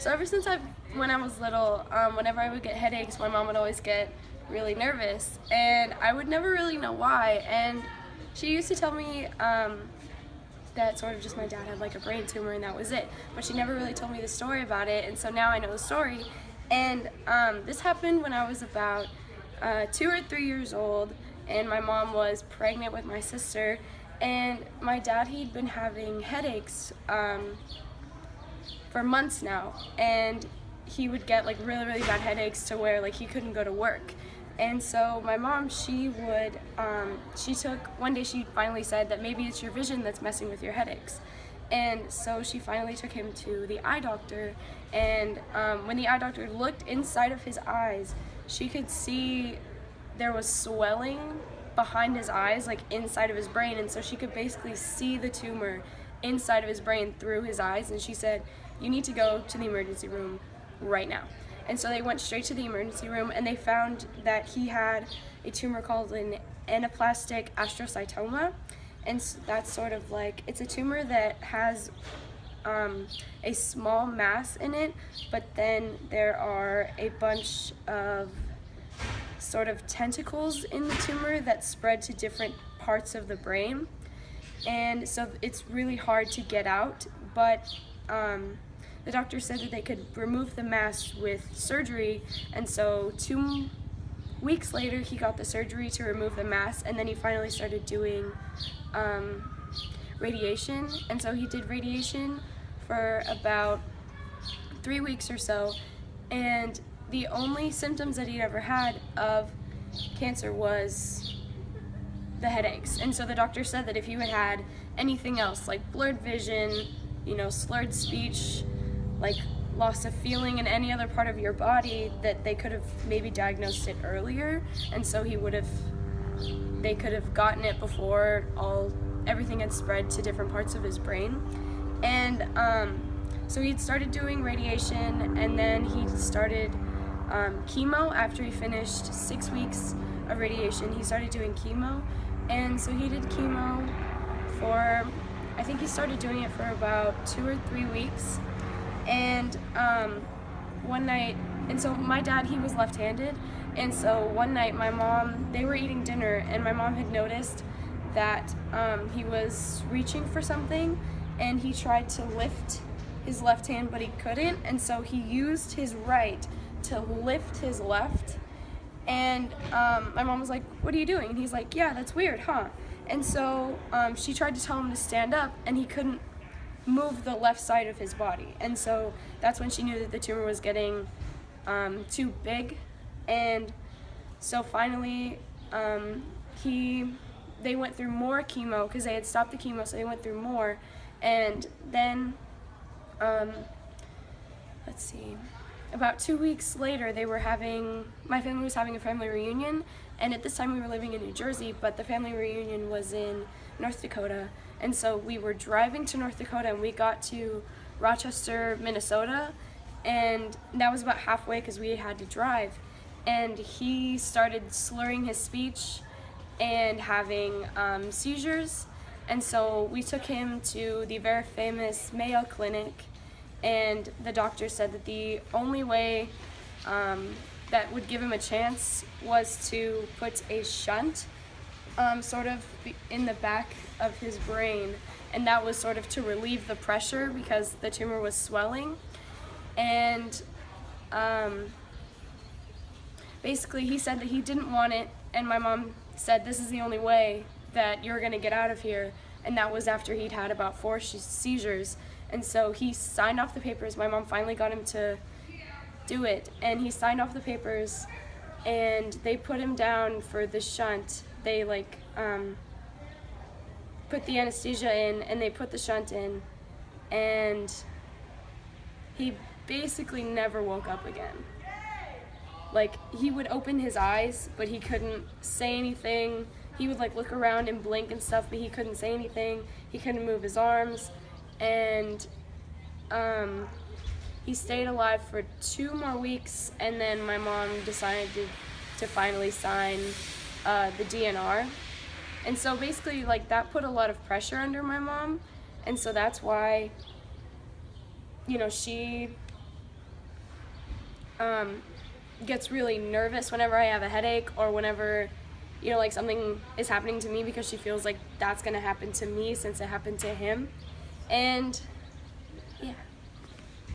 So ever since when I was little, whenever I would get headaches, my mom would always get really nervous, and I would never really know why. And she used to tell me that sort of just my dad had like a brain tumor and that was it. But she never really told me the story about it, and so now I know the story. And this happened when I was about 2 or 3 years old, and my mom was pregnant with my sister, and my dad, he'd been having headaches for months now, and he would get like really, really bad headaches to where like he couldn't go to work. And so my mom, one day she finally said that maybe it's your vision that's messing with your headaches. And so she finally took him to the eye doctor, and when the eye doctor looked inside of his eyes, she could see there was swelling behind his eyes, like inside of his brain, and so she could basically see the tumor inside of his brain through his eyes, and she said, "You need to go to the emergency room right now." And so they went straight to the emergency room, and they found that he had a tumor called an anaplastic astrocytoma. And so that's sort of like, it's a tumor that has a small mass in it, but then there are a bunch of sort of tentacles in the tumor that spread to different parts of the brain. And so it's really hard to get out, but the doctor said that they could remove the mass with surgery, and so 2 weeks later he got the surgery to remove the mass, and then he finally started doing radiation. And so he did radiation for about 3 weeks or so, and the only symptoms that he'd ever had of cancer was the headaches. And so the doctor said that if you had anything else, like blurred vision, slurred speech, like loss of feeling in any other part of your body, that they could have maybe diagnosed it earlier, and so they could have gotten it before everything had spread to different parts of his brain. And so he'd started doing radiation, and then he started chemo. After he finished 6 weeks of radiation, he started doing chemo, and so he did chemo for, I think he started doing it for about 2 or 3 weeks. And one night, and so my dad, he was left-handed, and so one night they were eating dinner, and my mom had noticed that he was reaching for something, and he tried to lift his left hand, but he couldn't, and so he used his right to lift his left. And my mom was like, "What are you doing?" And he's like, "Yeah, that's weird, huh?" And so she tried to tell him to stand up, and he couldn't move the left side of his body. And so that's when she knew that the tumor was getting too big. And so finally they went through more chemo, because they had stopped the chemo, so they went through more. And then about 2 weeks later, my family was having a family reunion, and at this time we were living in New Jersey, but the family reunion was in North Dakota. And so we were driving to North Dakota, and we got to Rochester, Minnesota, and that was about halfway because we had to drive. And he started slurring his speech and having seizures. And so we took him to the very famous Mayo Clinic, and the doctor said that the only way that would give him a chance was to put a shunt sort of in the back of his brain, and that was sort of to relieve the pressure because the tumor was swelling. And basically he said that he didn't want it, and my mom said, "This is the only way that you're gonna get out of here," and that was after he'd had about 4 seizures. And so he signed off the papers. My mom finally got him to do it, and he signed off the papers, and they put him down for the shunt. They put the anesthesia in, and they put the shunt in, and he basically never woke up again. Like, he would open his eyes, but he couldn't say anything. He would look around and blink and stuff, but he couldn't say anything. He couldn't move his arms, and he stayed alive for 2 more weeks, and then my mom decided to finally sign the DNR. And so basically, that put a lot of pressure under my mom, and so that's why, she gets really nervous whenever I have a headache or whenever, you know, like something is happening to me, because she feels like that's gonna happen to me since it happened to him. And yeah.